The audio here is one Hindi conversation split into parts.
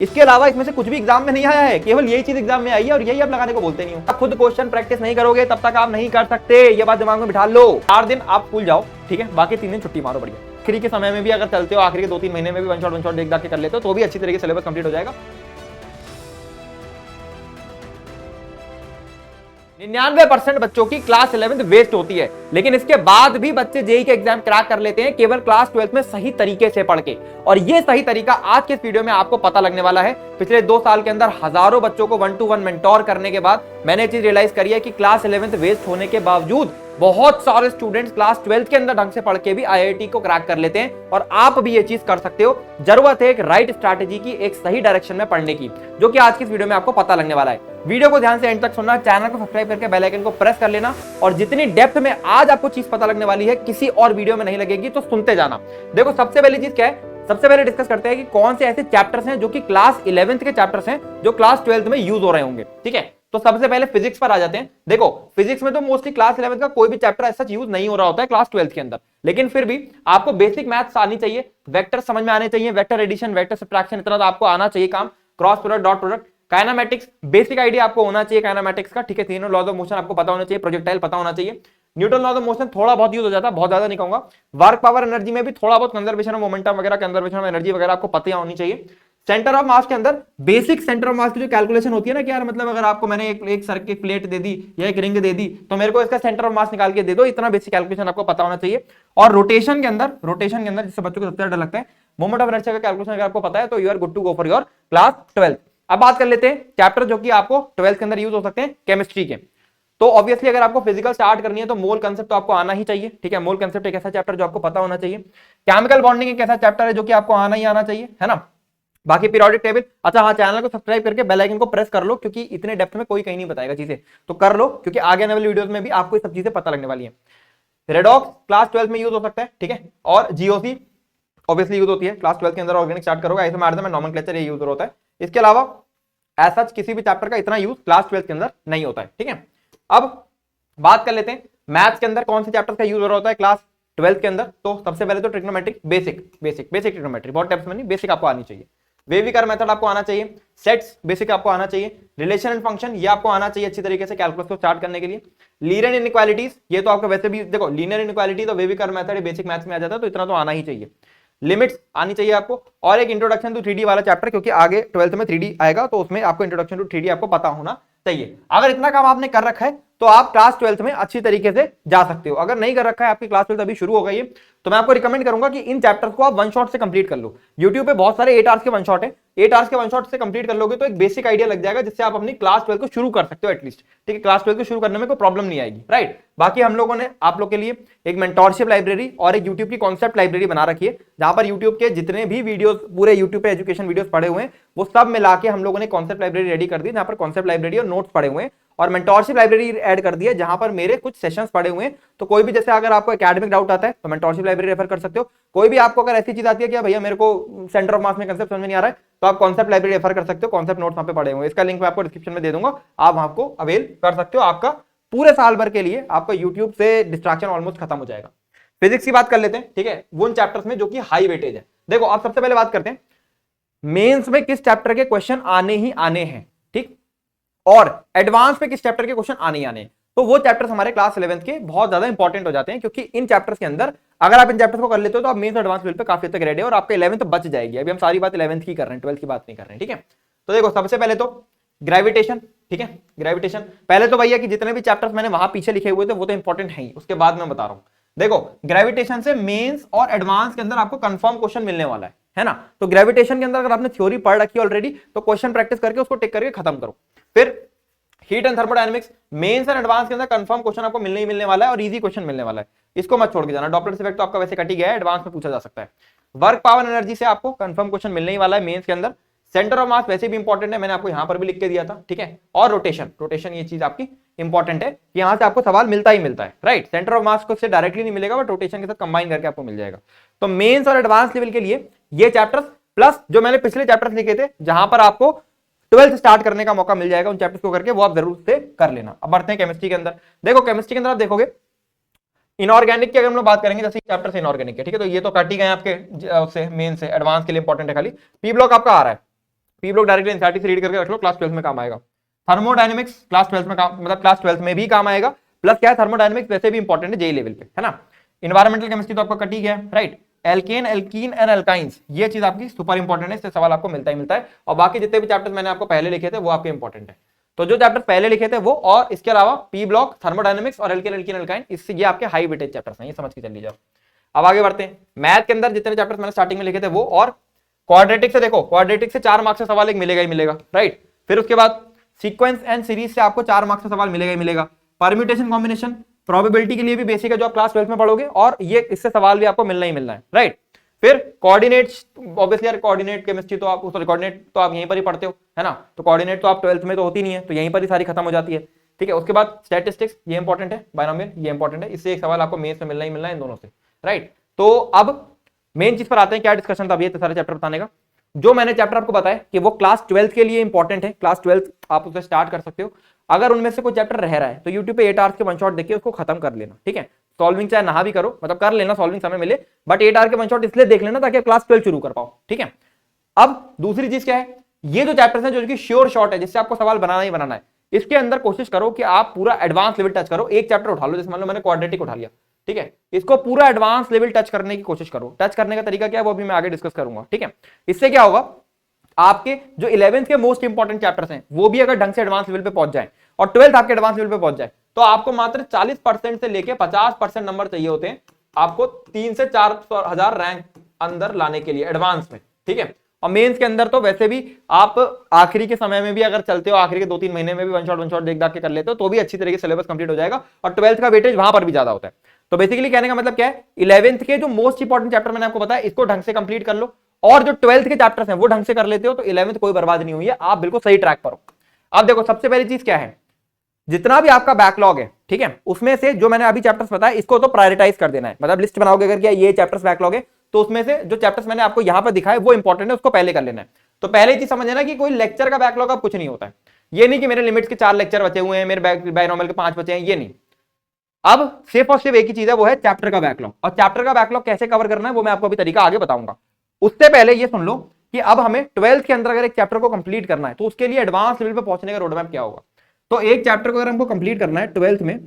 इसके अलावा इसमें से कुछ भी एग्जाम में नहीं आया है, केवल यही चीज एग्जाम में आई है और यही आप लगाने को बोलते नहीं हो। आप खुद क्वेश्चन प्रैक्टिस नहीं करोगे तब तक आप नहीं कर सकते, ये बात दिमाग में बिठा लो। 4 दिन आप स्कूल जाओ, ठीक है, बाकी 3 दिन छुट्टी मारो, बढ़िया। आखिरी के समय में भी अगर चलते हो, आखिरी के 2-3 महीने में भी वन शॉट देख के कर लेते हो तो भी अच्छी तरीके से सिलेबस कंप्लीट हो जाएगा। 99% बच्चों की क्लास 11th वेस्ट होती है, लेकिन इसके बाद भी बच्चे जेईई के एग्जाम क्रैक कर लेते हैं केवल क्लास 12th में सही तरीके से पढ़ के। और ये सही तरीका आज के इस वीडियो में आपको पता लगने वाला है। पिछले 2 साल के अंदर हजारों बच्चों को 1-to-1 मेंटोर करने के बाद मैंने चीज रियलाइज करी है कि क्लास 11th वेस्ट होने के बावजूद बहुत सारे स्टूडेंट्स क्लास 12th के अंदर ढंग से पढ़ के भी आईआईटी को क्रैक कर लेते हैं। और आप भी ये चीज कर सकते हो। जरूरत है एक राइट स्ट्रैटेजी की, एक सही डायरेक्शन में पढ़ने की, जो कि आज की इस वीडियो में आपको पता लगने वाला है। वीडियो को ध्यान से एंड तक सुनना, चैनल को सब्सक्राइब करके बेल आइकन को प्रेस कर लेना। और जितनी डेप्थ में आज आपको चीज पता लगने वाली है किसी और वीडियो में नहीं लगेगी, तो सुनते जाना। देखो सबसे पहली चीज क्या है, सबसे पहले डिस्कस करते हैं कि कौन से ऐसे चैप्टर्स हैं जो कि क्लास 11th के चैप्टर्स हैं जो क्लास 12th में यूज हो रहे होंगे, ठीक है। तो सबसे पहले फिजिक्स पर आ जाते हैं। देखो फिजिक्स में तो मोस्टली क्लास 11th का कोई भी चैप्टर ऐसा यूज नहीं हो रहा होता है क्लास 12th के अंदर, लेकिन फिर भी आपको बेसिक मैथ्स आनी चाहिए, वेक्टर समझ में आने चाहिए, वेक्टर एडिशन, वेक्टर सब्ट्रैक्शन, इतना तो आपको आना चाहिए काम, cross product, dot product, kinematics, basic idea आपको होना चाहिए काइनेमैटिक्स का, ठीक है। तीनों लॉज ऑफ मोशन आपको पता होना चाहिए, प्रोजेक्टाइल पता होना चाहिए, न्यूटन लॉज ऑफ मोशन थोड़ा बहुत यूज हो जाता है, बहुत ज्यादा नहीं कहूंगा। वर्क पावर एनर्जी में भी थोड़ा बहुत कंजर्वेशन ऑफ मोमेंटम वगैरह, कंजर्वेशन ऑफ एनर्जी वगैरह आपको पता होनी चाहिए। सेंटर ऑफ मास के अंदर बेसिक सेंटर ऑफ मास की जो कैलकुलेशन होती है ना कि यार मतलब अगर आपको मैंने एक सर्किट प्लेट दे दी या एक रिंग दे दी तो मेरे को इसका सेंटर ऑफ मास निकाल के दे दो, इतना बेसिक कैलकुलेशन आपको पता होना चाहिए। और रोटेशन के अंदर जिससे बच्चों को सबसे ज्यादा लगता है मोमेंट ऑफ इनर्शिया का कैलकुलेशन अगर आपको पता है तो you are good to go for your class 12th। अब बात कर लेते हैं चैप्टर जो कि आपको 12th के अंदर यूज हो सकते हैं केमिस्ट्री के। तो ऑब्वियसली अगर आपको फिजिकल स्टार्ट करनी है तो मोल कंसेप्ट तो आपको आना ही चाहिए, ठीक है। मोल कंसेप्ट एक ऐसा चैप्टर जो आपको पता होना चाहिए। केमिकल बॉन्डिंग एक ऐसा चैप्टर है जो कि आपको आना ही आना चाहिए, है ना। बाकी पीरियोडिक टेबल, अच्छा हाँ, चैनल को सब्सक्राइब करके बेल आइकन को प्रेस कर लो, क्योंकि इतने डेप्थ में कोई कहीं नहीं बताएगा चीजें, तो कर लो, क्योंकि आगे आने वाली वीडियोस में भी आपको ये सब चीजें पता लगने वाली है। रेडॉक्स क्लास 12th में यूज हो सकता है, ठीक है। और जीओसी ऑब्वियसली यूज होती है क्लास 12th के अंदर, ऑर्गेनिक स्टार्ट करोगे ऐसे मार दे में नॉमेनक्लेचर ये यूज होता है। इसके अलावा ऐसा किसी भी चैप्टर का इतना यूज क्लास 12th के अंदर नहीं होता है, ठीक है। अब बात कर लेते हैं मैथ्स के अंदर कौन से चैप्टर का यूज हो रहा होता है क्लास 12th के अंदर। तो सबसे पहले तो ट्रिग्नोमेट्री, बेसिक ट्रिग्नोमेट्री, बहुत डेप्थ में नहीं, बेसिक आपको आनी चाहिए। वेविकर मेथड आपको आना चाहिए, सेट्स बेसिक आपको आना चाहिए, रिलेशन एंड फंक्शन ये आपको आना चाहिए अच्छी तरीके से कैलकुलस को स्टार्ट करने के लिए। लीनियर इनइक्वालिटीज ये तो आपको वैसे भी, देखो लीनियर इनइक्वालिटी तो वेविकर मेथड बेसिक मैथ्स में आ जाता है, तो इतना तो आना ही चाहिए। लिमिट्स आनी चाहिए आपको, और एक इंट्रोडक्शन टू 3D वाला चैप्टर, क्योंकि आगे 12th में 3D आएगा तो उसमें आपको इंट्रोडक्शन टू 3D आपको पता होना चाहिए। अगर इतना काम आपने कर रखा है तो आप क्लास 12th में अच्छी तरीके से जा सकते हो। अगर नहीं कर रखा है, आपकी क्लास 12th अभी शुरू हो गई है, तो मैं आपको रिकमेंड करूंगा कि इन चैप्टर्स को आप वन शॉट से कंप्लीट कर लो। YouTube पे बहुत सारे 8 आवर्स के वन शॉट है, 8 आवर्स के वन शॉट से कंप्लीट कर लोगे तो एक बेसिक आइडिया लग जाएगा, जिससे आप अपनी क्लास 12 को शुरू कर सकते हो एटलीस्ट, ठीक है। क्लास 12 को शुरू करने में कोई प्रॉब्लम नहीं आएगी, राइट। बाकी हम लोगों ने आप लोग के लिए एक मेंटोरशिप लाइब्रेरी और एक यूट्यूब की कॉन्सेप्ट लाइब्रेरी बना रखी है, जहां पर यूट्यूब के जितने भी वीडियोस, पूरे यूट्यूब पे एजुकेशन वीडियोस पड़े हुए हैं, वो सब मिला के हम लोगों ने कॉन्सेप्ट लाइब्रेरी रेडी कर दी, जहां पर कॉन्सेप्ट लाइब्रेरी और नोट्स पड़े हुए हैं, और मेंटोरशिप लाइब्रेरी ऐड कर दी है जहां पर मेरे कुछ सेशंस पड़े हुए हैं। तो कोई भी जैसे अगर आपको एकेडमिक डाउट आता है तो मेंटोरशिप लाइब्रेरी रेफर कर सकते हो। कोई भी आपको अगर ऐसी चीज आती है कि भैया मेरे को सेंटर ऑफ मास में कंसेप्ट समझ में नहीं आ रहा है, तो आप कॉन्सेप्ट लाइब्रेरी रेफर कर सकते हो, कॉन्सेप्ट नोट्स वहां पे पड़े हुए हैं। इसका लिंक मैं आपको डिस्क्रिप्शन में दे दूंगा, आप वहां को अवेल कर सकते हो। आपका पूरे साल भर के लिए आपका यूट्यूब से डिस्ट्रैक्शन ऑलमोस्ट खत्म हो जाएगा। फिजिक्स की बात कर लेते हैं, ठीक है, वो उन चैप्टर्स में जो कि हाई वेटेज है। देखो आप सबसे पहले बात करते हैं मेंस में किस चैप्टर के क्वेश्चन आने ही आने हैं, ठीक, और एडवांस में किस चैप्टर के क्वेश्चन आने ही आने हैं। तो वो चैप्टर्स हमारे क्लास 11th के बहुत ज्यादा इंपॉर्टेंट हो जाते हैं, क्योंकि इन चैप्टर्स के अंदर अगर आप इन चैप्टर्स को कर लेते हो तो आप मेंस एडवांस लेवल पे काफी तक रेडी है, और आपका 11th बच जाएगी। अभी हम सारी बात 11th की कर रहे हैं, 12th की बात नहीं कर रहे हैं, ठीक है। तो देखो सबसे पहले तो ग्रेविटेशन, ठीक है, ग्रेविटेशन पहले तो भैया कि जितने भी चैप्टर्स मैंने वहां पीछे लिखे हुए थे वो तो इंपॉर्टेंट है ही, उसके बाद मैं बता रहा हूं। देखो ग्रेविटेशन से मेंस और एडवांस के अंदर आपको कंफर्म क्वेश्चन मिलने वाला है ना। तो ग्रेविटेशन के अंदर अगर आपने थ्योरी पढ़ रखी है ऑलरेडी तो क्वेश्चन प्रैक्टिस करके उसको टिक करके खत्म करो। फिर heat and thermodynamics Mains and Advance के अंदर कंफर्म क्वेश्चन आपको मिलने ही मिलने वाला है, और इजी क्वेश्चन मिलने वाला है, इसको मत छोड़ के जाना। डॉपलर इफेक्ट तो आपका वैसे कट ही गया है, एडवांस में पूछा जा सकता है। वर्क पावर एनर्जी से आपको कंफर्म क्वेश्चन मिलने ही वाला है मेंस के अंदर। सेंटर ऑफ मास वैसे भी इंपॉर्टेंट है, मैंने आपको यहां पर भी लिख के दिया था, ठीक है। और रोटेशन ये चीज आपकी इंपॉर्टेंट है, यहां से आपको सवाल मिलता ही मिलता है, राइट। सेंटर ऑफ मास को से डायरेक्टली नहीं मिलेगा, बट रोटेशन के साथ कंबाइन करके आपको मिल जाएगा। तो मेंस और एडवांस लेवल के लिए ये चैप्टर्स प्लस जो मैंने पिछले चैप्टर्स लिखे थे जहां पर आपको 12th स्टार्ट करने का मौका मिल जाएगा, उन चैप्टर्स को करके वो आप जरूर से कर लेना। अब बढ़ते हैं केमिस्ट्री के अंदर। देखो केमिस्ट्री के अंदर आप देखोगे इनऑर्गेनिक की अगर हम लोग बात करेंगे, जैसे चैप्टर से इनऑर्गेनिक है, ठीक है, तो ये तो कट ही गए आपके उससे मेन से, एडवांस के लिए इंपॉर्टेंट है खाली। पी ब्लॉक आपका आ रहा है, पी ब्लॉक डायरेक्टली एनसीईआरटी से रीड करके रख लो, क्लास 12 में काम आएगा। थर्मोडायनेमिक्स क्लास 12 में काम, मतलब क्लास 12 में भी काम आएगा। प्लस क्या है, थर्मोडायनेमिक्स वैसे भी इंपॉर्टेंट है जेई लेवल पे, है ना। इन्वायरमेंटल केमिस्ट्री तो आपका कट ही गया, right. Alkane, alkene and alkynes, ये चीज आपकी सुपर इंपॉर्टेंट है, इससे सवाल आपको मिलता ही मिलता है। और बाकी जितने भी चैप्टर्स मैंने आपको पहले लिखे थे वो आपके इंपॉर्टेंट है। तो जो चैप्टर पहले लिखे थे वो, और इसके अलावा पी ब्लॉक, थर्मोडायनेमिक्स और एल्केन, एल्कीन, एल्काइन, इससे ये आपके हाई वेटेज चैप्टर्स हैं, ये समझ के चल लीजिए। अब आगे बढ़ते हैं। मैथ के अंदर जितने चैप्टर्स मैंने स्टार्टिंग में लिखे थे वो, और क्वाड्रेटिक से देखो, क्वाड्रेटिक से 4 मार्क्स का सवाल एक मिलेगा ही मिलेगा, राइट। फिर उसके बाद सीक्वेंस एंड सीरीज से आपको 4 मार्क्स का सवाल मिलेगा ही मिलेगा। परम्यूटेशन कॉम्बिनेशन, प्रोबेबिलिटी के लिए भी बेसिक है जो आप क्लास 12 में पढ़ोगे, और ये इससे सवाल भी आपको मिलना ही मिलना है, राइट। फिर कोऑर्डिनेट्स, ऑब्वियसली यार कोऑर्डिनेट केमिस्ट्री तो आप, सॉरी कोऑर्डिनेट तो आप यहीं पर ही पढ़ते हो, है ना। तो कोऑर्डिनेट तो आप 12th में तो होती नहीं है, तो यहीं पर ही सारी खत्म हो जाती है, ठीक है। उसके बाद स्टैटिस्टिक्स, ये इंपॉर्टेंट है, बायनोमियल ये इंपॉर्टेंट है, इससे एक सवाल आपको मेंस में मिलना ही मिलना है इन दोनों से, राइट। तो अब मेन चीज पर आते हैं, क्या डिस्कशन था अभी सारे चैप्टर बताने का। जो मैंने चैप्टर आपको बताया कि वो क्लास 12 के लिए इंपॉर्टेंट है, क्लास 12 आप उसे स्टार्ट कर सकते हो। अगर उनमें से कोई चैप्टर रह रहा है तो यूट्यूब पे 8 आवर्स के वन शॉट देखिए, उसको खत्म कर लेना, ठीक है। सॉल्विंग चाहे नहा भी करो, मतलब कर लेना, सॉल्विंग समय मिले, बट 8 आवर के वन शॉट इसलिए देख लेना ताकि क्लास 12 शुरू कर पाओ, ठीक है। अब दूसरी चीज क्या है, ये जो चैप्टर्स हैं जो कि श्योर शॉट है, जिससे आपको सवाल बनाना ही बनाना है, इसके अंदर कोशिश करो कि आप पूरा एडवांस लेवल टच करो। एक चैप्टर उठा लो, जैसे मान लो मैंने क्वाड्रेटिक उठा लिया, ठीक है, इसको पूरा एडवांस लेवल टच करने की कोशिश करो। टच करने का तरीका क्या है वो भी मैं आगे डिस्कस करूंगा, ठीक है। इससे क्या होगा, आपके जो 11th के मोस्ट इंपॉर्टेंट चैप्टर्स हैं वो भी अगर ढंग से एडवांस लेवल पे पहुंच जाए, और 12th आपके एडवांस लेवल पे पहुंच जाए, तो आपको मात्र 40% से लेके 50% नंबर चाहिए होते हैं आपको 3 से 4,000 रैंक अंदर लाने के लिए एडवांस में, ठीक है। और मेंस के अंदर तो वैसे भी आप आखिरी के समय में भी अगर चलते हो, आखिरी के 2-3 महीने में भी वन शॉट देख दाख के कर लेते हो, तो भी अच्छी तरीके से सिलेबस कंप्लीट हो जाएगा, और 12th का वेटेज वहां पर भी ज्यादा होता है। तो बेसिकली कहने का मतलब क्या है, 11th के जो मोस्ट इंपॉर्टेंट चैप्टर मैंने आपको बताया, इसको ढंग से कंप्लीट कर लो, और जो 12th के चैप्टर्स हैं वो ढंग से कर लेते हो, तो 11th कोई बर्बाद नहीं हुई है, आप बिल्कुल सही ट्रैक पर हो। अब देखो, सबसे पहली चीज क्या है, जितना भी आपका बैकलॉग है, ठीक है, उसमें से जो मैंने अभी चैप्टर्स बताया इसको तो प्रायोरिटाइज कर देना है। मतलब लिस्ट बनाओगे अगर क्या ये चैप्टर्स बैकलॉग है, तो उसमें से जो चैप्टर्स मैंने आपको यहां पर दिखाए वो इंपॉर्टेंट है, उसको पहले कर लेना है। तो पहले चीज समझ लेना कि कोई लेक्चर का बैकलॉग अब कुछ नहीं होता है। ये नहीं कि मेरे लिमिट्स के 4 लेक्चर बचे हुए हैं, मेरे बायनॉर्मल के 5 बचे हैं, ये नहीं। अब सिर्फ और सिर्फ एक ही चीज है, वो है चैप्टर का बैकलॉग। और चैप्टर का बैकलॉग कैसे कवर करना है वो मैं आपको अभी तरीका आगे बताऊंगा। उससे पहले ये सुन लो कि अब हमें 12th के अंदर अगर एक चैप्टर को कंप्लीट करना है, तो उसके लिए एडवांस लेवल पे पहुंचने का रोड मैप क्या होगा। तो एक चैप्टर को अगर हमको कंप्लीट करना है 12th में,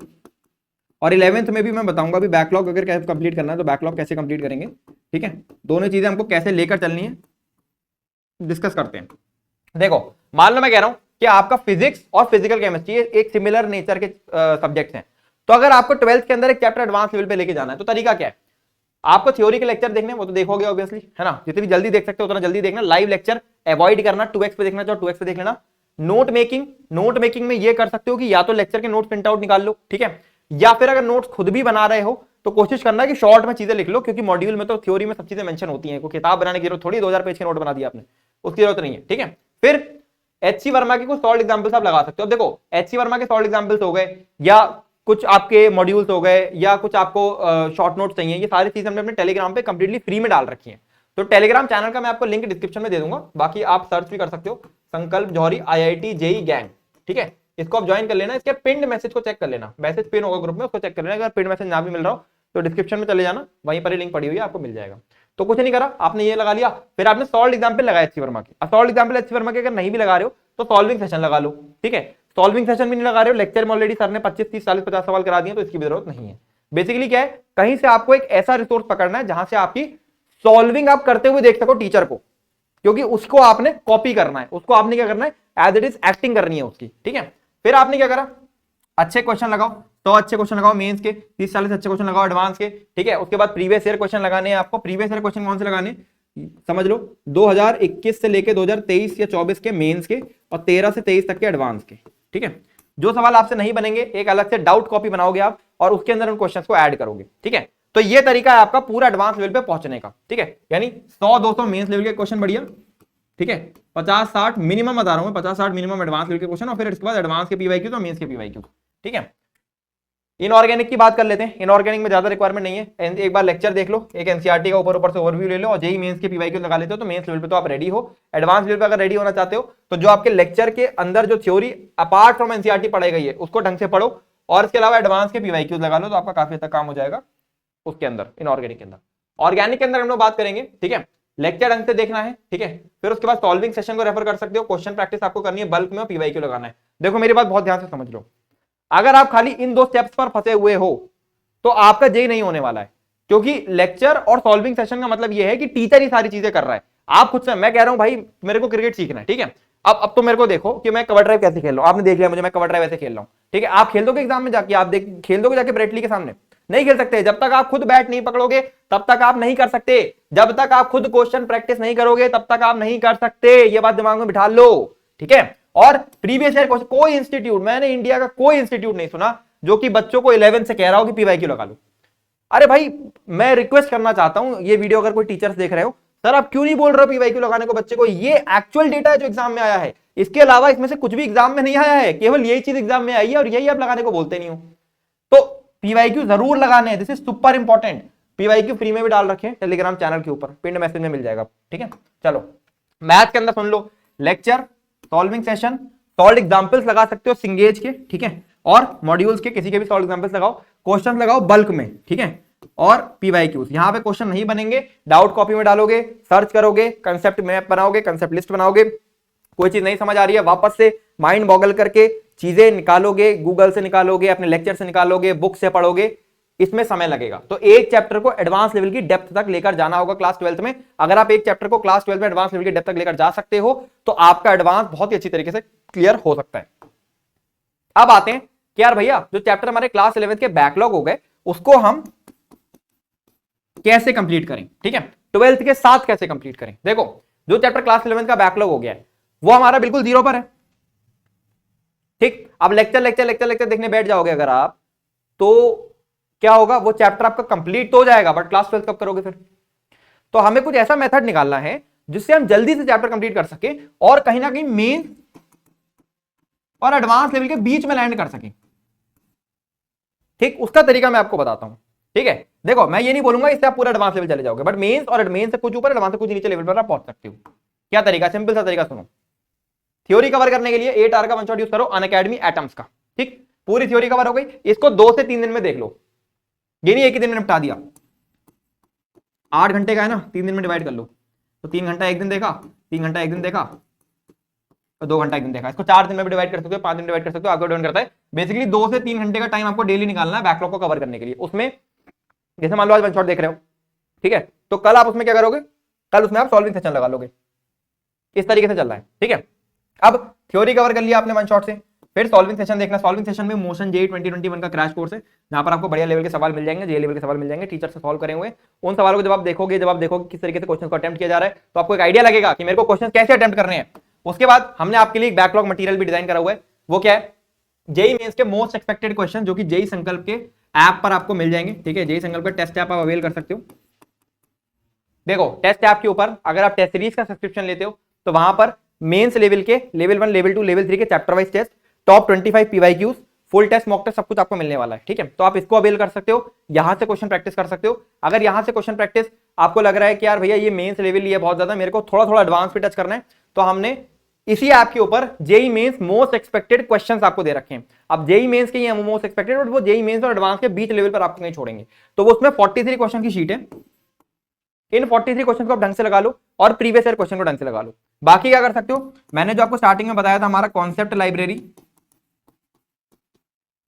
और 11th में भी मैं बताऊंगा भी बैकलॉग अगर कैसे कंप्लीट करना है, तो बैकलॉग कैसे कंप्लीट करेंगे, ठीक है। दोनों चीजें हमको कैसे लेकर चलनी है डिस्कस करते हैं। देखो, मान लो मैं कह रहा हूं कि आपका फिजिक्स और फिजिकल केमिस्ट्री एक सिमिलर नेचर के सब्जेक्ट्स हैं, तो अगर आपको 12th के अंदर एक चैप्टर एडवांस लेवल पे लेके जाना है, तो तरीका क्या है, आपको थ्योरी के लेक्चर देखने, वो तो देखोगे ऑब्वियसली, है ना। जितनी जल्दी देख सकते हो उतना जल्दी देखना। लाइव लेक्चर अवॉइड करना, 2x पे देखना चाहो 2x पे देख लेना। नोट मेकिंग में ये कर सकते हो कि या तो लेक्चर के नोट प्रिंट आउट निकाल लो, ठीक है, या फिर अगर नोट्स खुद भी बना रहे हो तो कोशिश करना कि शॉर्ट में चीजें लिख लो, क्योंकि मॉड्यूल में तो थ्योरी में सब चीजें मेंशन होती हैं। कोई किताब बनाने की जरूरत थोड़ी, 2000 पेज के नोट बना दिया आपने, उसकी जरूरत नहीं है, ठीक है। फिर एचसी वर्मा के कुछ सॉल्ड एग्जांपल्स आप लगा सकते हो। अब देखो, एचसी वर्मा के सॉल्ड एग्जांपल्स हो गए, या कुछ आपके मॉड्यूल्स हो गए, या कुछ आपको शॉर्ट नोट्स चाहिए, ये सारी चीजें हमने अपने टेलीग्राम पे कंप्लीटली फ्री में डाल रखी हैं। तो टेलीग्राम चैनल का मैं आपको लिंक डिस्क्रिप्शन में दे दूंगा, बाकी आप सर्च भी कर सकते हो, संकल्प जौहरी IIT जेई गैंग, ठीक है। इसको आप ज्वाइन कर लेना। इसके पिन मैसेज को चेक कर लेना, मैसेज पिन होगा ग्रुप में, उसको चेक कर लेना। अगर पिन मैसेज ना भी मिल रहा हो तो डिस्क्रिप्शन में चले जाना, वहीं पर ही लिंक पड़ी हुई है, आपको मिल जाएगा। तो कुछ नहीं करा आपने, ये लगा लिया, फिर आपने सॉल्व एग्जाम्पल लगाया एचसी वर्मा के। सॉल्व एग्जाम्पल एचसी वर्मा के अगर नहीं भी लगा रहे हो तो सॉल्विंग सेशन लगा लो, ठीक है। सॉल्विंग सेशन भी नहीं लगा रहे हो, लेक्चर में ऑलरेडी सर ने 25, 30, 40, 50 सवाल करा दिए, तो इसकी भी जरूरत नहीं है। बेसिकली क्या है, कहीं से आपको एक ऐसा रिसोर्स पकड़ना है जहां से आपकी सॉल्विंग आप करते हुए देख सको टीचर को, क्योंकि उसको आपने कॉपी करना है, उसको आपने क्या करना है, एज इट इज एक्टिंग करनी है उसकी, ठीक है। फिर आपने क्या करा, अच्छे क्वेश्चन लगाओ, तो अच्छे क्वेश्चन लगाओ मेंस के, 30-40 अच्छे क्वेश्चन लगाओ एडवांस के, ठीक है। उसके बाद प्रीवियस ईयर क्वेश्चन लगाने हैं आपको। प्रीवियस ईयर क्वेश्चन कौन से लगाने, समझ लो, 2021 से लेके 2023 या 24 के मेंस के, और 13 से 23 तक के एडवांस के, ठीक है। जो सवाल आपसे नहीं बनेंगे, एक अलग से डाउट कॉपी बनाओगे आप, और उसके अंदर उन क्वेश्चंस को ऐड करोगे, ठीक है। तो ये तरीका है आपका पूरा एडवांस लेवल पे पहुंचने का, ठीक है। यानी 100-200 मेंस लेवल के क्वेश्चन बढ़िया, ठीक है, 50-60 मिनिमम बता रहा हूं मैं, 50-60 मिनिमम एडवांस लेवल के क्वेश्चन, और फिर इसके बाद एडवांस के पीवाईक्यू तो मेंस के पीवाईक्यू, ठीक है। इनऑर्गेनिक की बात कर लेते हैं। इनऑर्गेनिक में ज्यादा रिक्वायरमेंट नहीं है, एक बार लेक्चर देख लो, एक एनसीईआरटी का ऊपर से ओवरव्यू ले लो, और जेई मेंस के पीवाईक्यू लगा लेते हो, तो मेंस लेवल पे तो आप रेडी हो। एडवांस लेवल पे अगर रेडी होना चाहते हो तो जो आपके लेक्चर के अंदर जो थ्योरी अपार्ट फ्रॉम एनसीईआरटी पढ़ाई गई है उसको ढंग से पढ़ो, और इसके अलावा एडवांस के पीवाईक्यू लगा लो, तो आपका काफी हद तक काम हो जाएगा उसके अंदर, इनऑर्गेनिक के अंदर। ऑर्गेनिक के अंदर हम लोग बात करेंगे, ठीक है, लेक्चर ढंग से देखना है, ठीक है। फिर उसके बाद सॉल्विंग सेशन को रेफर कर सकते हो, क्वेश्चन प्रैक्टिस आपको करनी है बल्क में और पीवाईक्यू लगाना है। देखो मेरी बात बहुत ध्यान से समझ लो, अगर आप खाली इन दो स्टेप्स पर फंसे हुए हो तो आपका जेई नहीं होने वाला है, क्योंकि लेक्चर और सॉल्विंग सेशन का मतलब यह है कि टीचर ही सारी चीजें कर रहा है। आप खुद से, मैं कह रहा हूं भाई मेरे को क्रिकेट सीखना है, ठीक है। अब तो मेरे को देखो कि मैं कवर ड्राइव कैसे खेल रहा हूं, आपने देख लिया मुझे, मैं कवर ड्राइव ऐसे खेल रहा हूं, ठीक है। आप खेल दोगे एग्जाम में जाके, आप देख खेल दोगे जाके ब्रेटली के सामने? नहीं खेल सकते। जब तक आप खुद बैट नहीं पकड़ोगे तब तक आप नहीं कर सकते, जब तक आप खुद क्वेश्चन प्रैक्टिस नहीं करोगे तब तक आप नहीं कर सकते, ये बात दिमाग में बिठा लो, ठीक है। और प्रीवियस ईयर क्वेश्चन, कोई इंस्टीट्यूट, मैंने इंडिया का कोई इंस्टीट्यूट नहीं सुना जो कि बच्चों को 11 से कह रहा हो कि पीवाईक्यू लगा लो। अरे भाई मैं रिक्वेस्ट करना चाहता हूं, ये वीडियो अगर कोई टीचर्स देख रहे हो, सर आप क्यों नहीं बोल रहे हो पीवाईक्यू लगाने को बच्चे को? ये एक्चुअल डेटा है जो एग्जाम में आया है, इसके अलावा इसमें से कुछ भी एग्जाम में नहीं आया है, केवल यही चीज एग्जाम में आई है और यही आप लगाने को बोलते नहीं हो। तो पीवाईक्यू जरूर लगाने हैं, this is super important. PYQ free में भी डाल रखे हैं टेलीग्राम चैनल के ऊपर, पिन मैसेज में मिल जाएगा, ठीक है। चलो मैथ के अंदर सुन लो, lecture, solving session, solve examples लगा सकते हो सिंगेज के, ठीक है, और मॉड्यूल्स के किसी के भी सॉल्व एग्जांपल्स लगाओ, क्वेश्चन लगाओ बल्क में, ठीक है। और पीवाईक्यूज, यहां पे क्वेश्चन नहीं बनेंगे, डाउट कॉपी में डालोगे, सर्च करोगे, कंसेप्ट मैप बनाओगे, कंसेप्ट लिस्ट बनाओगे, कोई चीज नहीं समझ आ रही है वापस से माइंड बॉगल करके चीजें निकालोगे, गूगल से निकालोगे, अपने लेक्चर से निकालोगे, बुक से पढ़ोगे, इसमें समय लगेगा। तो एक चैप्टर को एडवांस लेवल की डेप्थ तक लेकर जाना होगा क्लास 12th में। अगर आप एक चैप्टर को क्लास 12th में एडवांस लेवल की डेप्थ तक लेकर जा सकते हो तो आपका एडवांस बहुत ही अच्छी तरीके से क्लियर हो सकता है। अब आते हैं कि यार भैया जो चैप्टर हमारे क्लास 11th के बैकलॉग हो गए उसको हम कैसे कंप्लीट करें, ठीक है, 12th के साथ कैसे कंप्लीट करें। देखो जो चैप्टर क्लास 11th का बैकलॉग हो गया है वो हमारा बिल्कुल 0 पर है, ठीक। अब लेक्चर लेक्चर लेक्चर लेक्चर देखने बैठ जाओगे अगर आप, तो क्या होगा, वो चैप्टर आपका कंप्लीट तो हो जाएगा बट क्लास 12th कब करोगे फिर? तो हमें कुछ ऐसा मेथड निकालना है जिससे हम जल्दी से चैप्टर कंप्लीट कर सके और कहीं ना कहीं मेन और एडवांस लेवल के बीच में लैंड कर सके, ठीक। उसका तरीका मैं आपको बताता हूं, ठीक है। देखो मैं ये नहीं बोलूंगा इससे आप पूरा एडवांस लेवल चले जाओगे, बट मेंस और मेंस से कुछ ऊपर, एडवांस से कुछ नीचे लेवल पर आप पहुंच सकते हो। क्या तरीका? सिंपल सा तरीका सुनो। थ्योरी कवर करने के लिए 8 आवर का वन शॉट यूज करो अनअकैडमी एटम्स का, ठीक। पूरी थ्योरी कवर हो गई, इसको 2 से 3 दिन में देख लो, ये नहीं एक ही दिन में निपटा दिया। 8 घंटे का है ना, 3 दिन में डिवाइड कर लो, तो 3 घंटा एक दिन देखा, 3 घंटा एक दिन देखा, तो 2 घंटा एक दिन देखा। इसको 4 दिन में भी डिवाइड कर सकते हो, 5 दिन डिवाइड कर सकते हो, आपको डिपेंड करता है। बेसिकली 2 से 3 घंटे का टाइम आपको डेली निकालना है बैकलॉग को कवर करने के लिए। उसमें जैसे मान लो आज वन शॉट देख रहे हो, ठीक है, तो कल आप उसमें क्या करोगे, कल उसमें आप सॉल्विंग सेशन लगा लोगे, इस तरीके से चल रहा है, ठीक है। अब थ्योरी कवर कर लिया आपने वन शॉट से, फिर सॉल्विंग सेशन देखना। सॉल्विंग सेशन में मोशन जेई 2021 का क्रैश कोर्स है, जहां पर आपको बढ़िया लेवल के सवाल मिल जाएंगे, जे लेवल के सवाल मिल जाएंगे, टीचर से सॉल्व करे हुए। उन सवालों को जब आप देखोगे किस तरीके से क्वेश्चन को अटेम्प्ट किया जा रहा है, तो आपको एक आइडिया लगेगा कि मेरे को क्वेश्चन कैसे अटेम्प्ट करने हैं। उसके बाद हमने आपके लिए एक बैकलॉग मटेरियल भी डिजाइन करा हुआ है, वो क्या है, जेई मेंस के मोस्ट एक्सपेक्टेड क्वेश्चन, जो कि जेई संकल्प के ऐप पर आपको मिल जाएंगे, ठीक है। जेई संकल्प का टेस्ट ऐप आप अवेल कर सकते हो। देखो टेस्ट ऐप के ऊपर अगर आप टेस्ट सीरीज का सब्सक्रिप्शन लेते हो तो वहां पर मेंस लेवल के, लेवल 1, लेवल 2, लेवल 3 के chapter wise test, top 25 PYQs, full test, mock test, सब कुछ आपको मिलने वाला है, ठीक है। तो आप इसको अवेल कर सकते हो, यहां से क्वेश्चन प्रैक्टिस कर सकते हो। अगर यहां से क्वेश्चन प्रैक्टिस आपको लग रहा है कि यार भैया ये मेंस लेवल ये बहुत ज्यादा, मेरे को थोड़ा थोड़ा एडवांस पे टच करना है, तो हमने इसी ऐप के ऊपर JEE Mains most expected questions आपको दे रखे हैं। अब जेई मेंस के ये मोस्ट एक्सपेक्टेड, बट वो जेई मेंस और एडवांस के बीच लेवल पर आपको नहीं छोड़ेंगे। तो वो उसमें 43 क्वेश्चन की शीट है, इन 43 क्वेश्चन को आप ढंग से लगा लो और प्रीवियस ईयर क्वेश्चन को ढंग से लगा लो। बाकी क्या कर सकते हो, मैंने जो आपको स्टार्टिंग में बताया था हमारा कॉन्सेप्ट लाइब्रेरी,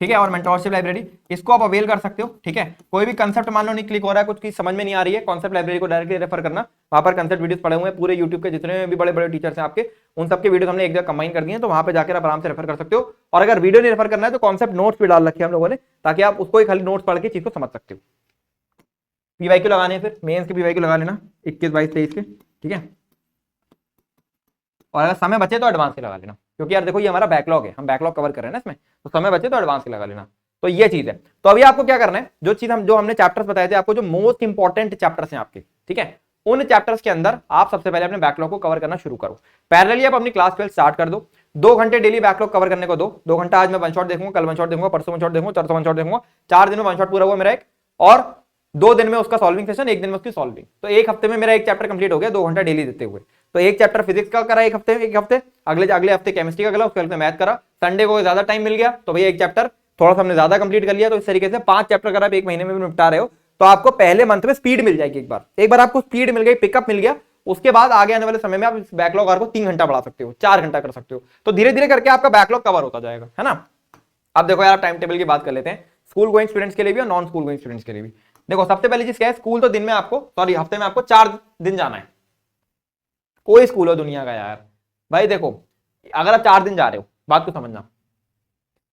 ठीक है, और मेंटरशिप लाइब्रेरी, इसको आप अवेल कर सकते हो, ठीक है। कोई भी कंसेप्ट मान लो नहीं क्लिक हो रहा है, कुछ की समझ में नहीं आ रही है, कॉन्सेप्ट लाइब्रेरी को डायरेक्टली रेफर करना, वहां पर कंसेप्ट वीडियोस पड़े हुए हैं पूरे यूट्यूब के, जितने भी बड़े बड़े टीचर्स हैं आपके, उन सबके वीडियो हमने एक जगह कंबाइन कर दिए हैं, तो वहां पे जाकर आप आराम से रेफर कर सकते हो। और अगर वीडियो नहीं रेफर करना है तो कॉन्सेप्ट नोट्स भी डाल रखे हैं हम लोगों ने, ताकि आप उसको ही खाली नोट्स पढ़ के चीज को समझ सकते हो। पीवाईक्यू लगाने, फिर मेंस के पीवाईक्यू लगा लेना 21, 22, 23 के, ठीक है। और अगर समय बचे तो एडवांस के लगा लेना, क्योंकि यार देखो ये हमारा बैकलॉग है, हम बैकलॉग कवर कर रहे हैं ना इसमें, तो समय बचे तो एडवांस के लगा लेना। तो ये चीज है। तो अभी आपको क्या करना है, जो हमने चैप्टर्स बताए थे आपको, जो मोस्ट इंपॉर्टेंट चैप्टर्स हैं आपके, ठीक है, उन चैप्टर्स के अंदर आप सबसे पहले अपने बैकलॉग को कवर करना शुरू करो। पैरेलली आप अपनी क्लास 12 स्टार्ट कर दो, 2 घंटे डेली बैकलॉग कवर करने को दो। 2 घंटा आज मैं वन शॉट देखूंगा, कल वन शॉट देखूंगा, परसों वन शॉट देखूंगा, चौथा वन शॉट देखूंगा, 4 दिन में वन शॉट पूरा हुआ मेरा एक, और 2 दिन में उसका सॉल्विंग सेशन, 1 दिन में उसकी सॉल्विंग। तो एक हफ्ते में मेरा एक चैप्टर कंप्लीट हो गया 2 घंटा डेली देते हुए। तो एक चैप्टर फिजिक्स का करा एक हफ्ते, अगले हफ्ते केमिस्ट्री का करा, उसके हफ्ते मैथ करा, संडे को ज्यादा टाइम मिल गया तो भैया एक चैप्टर थोड़ा सा हमने ज्यादा कंप्लीट कर लिया। तो इस तरीके से 5 चैप्टर अगर आप एक महीने में भी निपटा रहे हो तो आपको पहले मंथ में स्पीड मिल जाएगी। एक बार आपको स्पीड मिल गई, पिकअप मिल गया, उसके बाद आगे आने वाले समय में आप इस बैकलॉग आर को 3 घंटा बढ़ा सकते हो, 4 घंटा कर सकते हो। तो धीरे धीरे करके आपका बैकलॉग कवर होता जाएगा, है ना। अब देखो यार, टाइम टेबल की बात कर लेते हैं, स्कूल गोइंग स्टूडेंट्स के लिए भी और नॉन स्कूल गोइंग स्टूडेंट्स के लिए भी। देखो सबसे पहली चीज क्या है, स्कूल तो दिन में आपको, सॉरी हफ्ते में आपको 4 दिन जाना है। कोई स्कूल हो दुनिया का यार, भाई देखो अगर आप 4 दिन जा रहे हो, बात को समझना,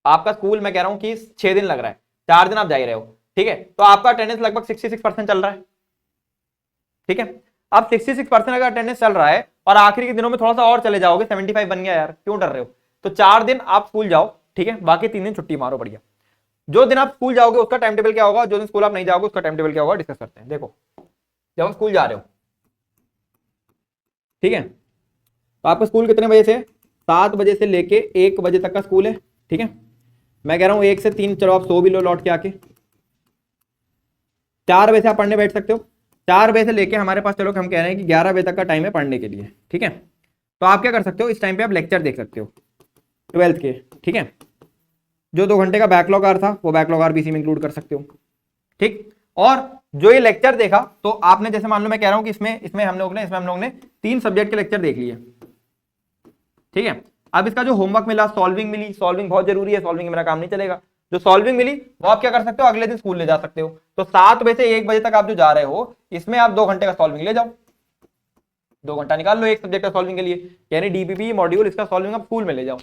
आपका स्कूल मैं कह रहा हूं कि 6 दिन लग रहा है, 4 दिन आप जा ही रहे हो, ठीक है, तो आपका अटेंडेंस लगभग 66% चल रहा है, ठीक है। अब 66% अगर अटेंडेंस चल रहा है और आखिरी के दिनों में थोड़ा सा और चले जाओगे, 75 बन गया यार, क्यों डर रहे हो। तो 4 दिन आप स्कूल जाओ, ठीक है, बाकी 3 दिन छुट्टी मारो, बढ़िया। जो दिन आप स्कूल जाओगे उसका टाइम टेबल क्या होगा, जो दिन स्कूल आप नहीं जाओगे उसका टाइम टेबल क्या होगा, डिस्कस करते हैं। देखो जब हम स्कूल जा रहे हो, ठीक है, तो आपका स्कूल कितने बजे से, 7 बजे से लेके 1 बजे तक का स्कूल है, ठीक है। मैं कह रहा हूं 1 से 3 चलो आप सो भी लो लौट के आके, 4 बजे से आप पढ़ने बैठ सकते हो। 4 बजे से लेके हमारे पास चलो हम कह रहे हैं कि 11 बजे तक का टाइम है पढ़ने के लिए, ठीक है। तो आप क्या कर सकते हो, इस टाइम पे आप लेक्चर देख सकते हो 12th के, ठीक है। जो 2 घंटे का बैकलॉग आर था वो बैकलॉग आर भी इसी में इंक्लूड कर सकते हो, ठीक। और जो ये लेक्चर देखा, तो आपने जैसे मान लो मैं कह रहा हूं कि इसमें हम लोग ने 3 सब्जेक्ट के लेक्चर देख लिए, ठीक है। अब इसका जो होमवर्क मिला, सॉल्विंग मिली, सॉल्विंग बहुत जरूरी है, सॉल्विंग मेरा काम नहीं चलेगा, जो सॉल्विंग मिली वो आप क्या कर सकते हो, अगले दिन स्कूल ले जा सकते हो। तो 7 बजे से 1 बजे तक आप जो जा रहे हो, इसमें आप 2 घंटे का सॉल्विंग ले जाओ, 2 घंटा निकाल लो एक सब्जेक्ट का सॉल्विंग के लिए, यानी डीपीपी मॉड्यूल इसका सॉल्विंग आप स्कूल में ले जाओ,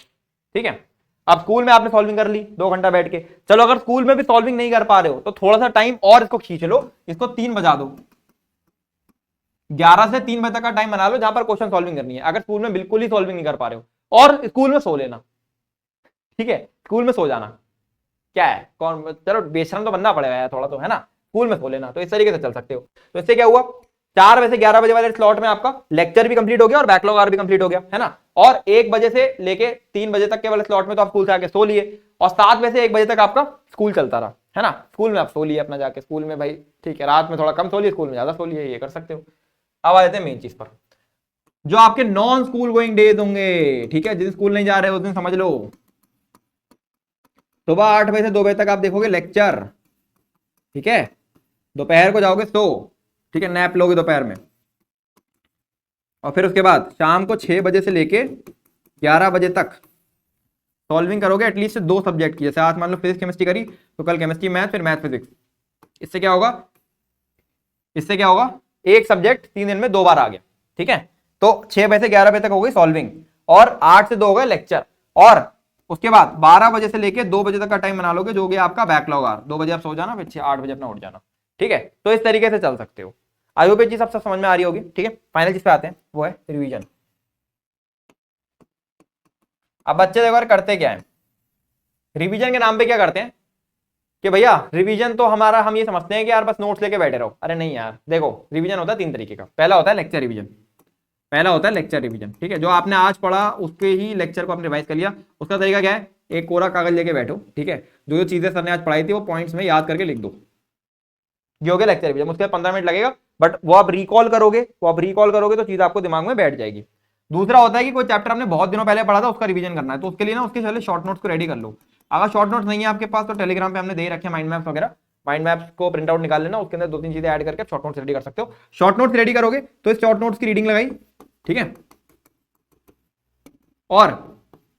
ठीक है। अब स्कूल में आपने सॉल्विंग कर ली 2 घंटा बैठ के, चलो अगर स्कूल में भी सॉल्विंग नहीं कर पा रहे हो तो थोड़ा सा टाइम और इसको खींच लो, इसको 3 बजा दो, 11 से 3 बजे तक का टाइम बना लो जहां पर क्वेश्चन सॉल्विंग करनी है। अगर स्कूल में बिल्कुल ही सॉल्विंग नहीं कर पा रहे हो, और स्कूल में सो लेना, ठीक है, स्कूल में सो जाना, क्या है कौन, चलो बेशरम तो बनना पड़ेगा यार थोड़ा तो, है ना, स्कूल में सो लेना, तो इस तरीके से चल सकते हो। तो इससे क्या हुआ, 4 बजे से 11 बजे वाले स्लॉट में आपका लेक्चर भी कंप्लीट हो गया और बैकलॉग आर भी कंप्लीट हो गया, है ना। और 1 बजे से लेके 3 बजे तक के वाले स्लॉट में तो आप स्कूल से आके सो लिए, और 7 बजे से 1 बजे तक आपका स्कूल चलता रहा, है ना। स्कूल में आप सो लिए अपना जाके, स्कूल में भाई ठीक है, रात में थोड़ा कम सो लिए, स्कूल में ज्यादा सो लिए, ये कर सकते हो। अब आ जाते हैं मेन चीज पर, जो आपके नॉन स्कूल गोइंग डेज होंगे, ठीक है, जिस स्कूल नहीं जा रहे उस दिन समझ लो सुबह 8 बजे से 2 बजे तक आप देखोगे लेक्चर, ठीक है। दोपहर को जाओगे सो, ठीक है, नैप लोगे दोपहर में, और फिर उसके बाद शाम को 6 बजे से लेके 11 बजे तक सॉल्विंग करोगे एटलीस्ट 2 सब्जेक्ट की। जैसे आज मान लो फिजिक्स केमिस्ट्री करी, तो कल केमिस्ट्री मैथ, फिर मैथ फिजिक्स। इससे क्या होगा, एक सब्जेक्ट 3 दिन में 2 बार आ गया, ठीक है। तो 6 बजे से 11 बजे तक हो गई सॉल्विंग, और 8 से 2 हो गए लेक्चर, और उसके बाद 12 बजे से लेके 2 बजे तक का टाइम बना लोगे, जो हो गया आपका बैकलॉग आर। 2 बजे आप सो जाना, फिर 8 बजे अपना उठ जाना, ठीक है। तो इस तरीके से चल सकते हो। आई होप ये चीज सबसे समझ में आ रही होगी, ठीक है। फाइनल चीज पे आते हैं, वो है रिवीजन। अब बच्चे देखो यार करते क्या है, रिवीजन के नाम पे क्या करते हैं कि भैया रिवीजन तो हमारा, हम ये समझते हैं कि यार बस नोट्स लेके बैठे रहो। अरे नहीं यार, देखो रिवीजन होता है 3 तरीके का। पहला होता है लेक्चर रिवीजन, ठीक है, जो आपने आज पढ़ा उसके ही लेक्चर को आपने रिवाइज कर लिया। उसका तरीका क्या है, एक कोरा कागज लेके बैठो, ठीक है, जो जो चीजें सर ने आज पढ़ाई थी वो पॉइंट्स में याद करके लिख दो, ये हो गया लेक्चर रिवीजन। उसके 15 मिनट लगेगा, बट वो आप रिकॉल करोगे तो चीज आपको दिमाग में बैठ जाएगी। दूसरा होता है कि कोई चैप्टर आपने बहुत दिनों पहले पढ़ा था, उसका रिवीजन करना है, तो उसके लिए ना उसके पहले शॉर्ट नोट्स को रेडी कर लो। अगर शॉर्ट नोट्स नहीं है आपके पास तो टेलीग्राम पे हमने दे रखे माइंड मैप्स वगैरह, माइंड मैप्स को प्रिंट आउट निकाल लेना, उसके अंदर 2-3 चीजें ऐड करके शॉर्ट नोट्स रेडी कर सकते हो। शॉर्ट नोट्स रेडी करोगे तो इस शॉर्ट नोट्स की रीडिंग लगाई, ठीक है, और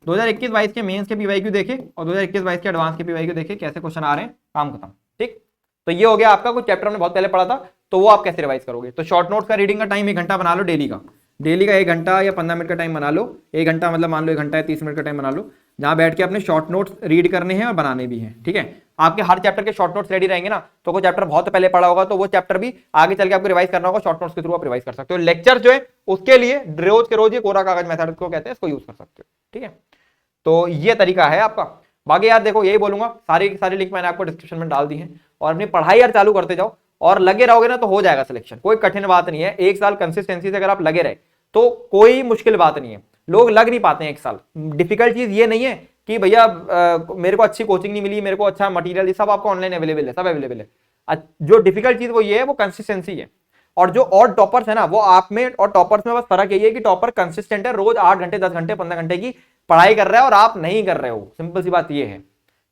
2021-22 के मेंस के पीवाईक्यू देखे और 2021-22 के एडवांस के पीवाईक्यू देखे, कैसे क्वेश्चन आ रहे हैं, काम खत्म, ठीक। तो ये हो गया आपका, कुछ चैप्टर हमने बहुत पहले पढ़ा था तो वो आप कैसे रिवाइज करोगे। तो शॉर्ट नोट्स का रीडिंग का टाइम 1 घंटा बना लो डेली का 1 घंटा या 15 मिनट का टाइम बना लो। 1 घंटा मतलब मान लो 1 घंटा या 30 मिनट का टाइम बना लो, जहां बैठ के अपने शॉर्ट नोट्स रीड करने हैं और बनाने भी हैं, ठीक है। आपके हर चैप्टर के शॉर्ट नोट्स रेडी रहेंगे ना, तो कोई चैप्टर बहुत पहले पढ़ा होगा तो वो चैप्टर भी आगे चल के आपको रिवाइज करना होगा, शॉर्ट नोट्स के थ्रू आप रिवाइज कर सकते हो। लेक्चर जो है उसके लिए रोज के रोज ये कोरा कागज मेथड को कहते हैं, इसको यूज कर सकते हो, ठीक है। तो ये तरीका है आपका। बाकी यार देखो यही बोलूंगा, सारी लिंक मैंने आपको डिस्क्रिप्शन में डाल दी है, और अपनी पढ़ाई यार चालू करते जाओ और लगे रहोगे ना तो हो जाएगा सिलेक्शन। कोई कठिन बात नहीं है, 1 साल कंसिस्टेंसी से अगर आप लगे रहे तो कोई मुश्किल बात नहीं है। लोग लग नहीं पाते हैं 1 साल। डिफिकल्ट चीज ये नहीं है कि भैया मेरे को अच्छी कोचिंग नहीं मिली, मेरे को अच्छा मटीरियल, ये सब आपको ऑनलाइन अवेलेबल है, सब अवेलेबल है। जो डिफिकल्ट चीज वो ये है, वो कंसिस्टेंसी है। और जो और टॉपर्स है ना, वो आप में और टॉपर्स में बस फर्क यही है कि टॉपर कंसिस्टेंट है, रोज 8 घंटे 10 घंटे 15 घंटे की पढ़ाई कर रहा है और आप नहीं कर रहे हो, सिंपल सी बात ये है,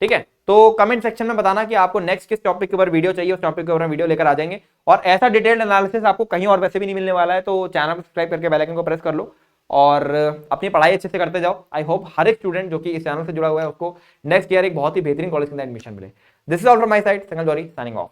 ठीक है, तो कमेंट सेक्शन में बताना कि आपको नेक्स्ट किस टॉपिक के ऊपर वीडियो चाहिए, उस टॉपिक के ऊपर वीडियो लेकर आ जाएंगे। और ऐसा डिटेल्ड एनालिसिस आपको कहीं और वैसे भी नहीं मिलने वाला है, तो चैनल को सब्सक्राइब करके बेल आइकन को प्रेस कर लो और अपनी पढ़ाई अच्छे से करते जाओ। आई होप हर एक स्टूडेंट जो कि इस चैनल से जुड़ा हुआ है उसको नेक्स्ट ईयर एक बहुत ही बेहतरीन कॉलेज के अंदर एडमिशन मिले। This is all from my side, Sangal Johri signing of.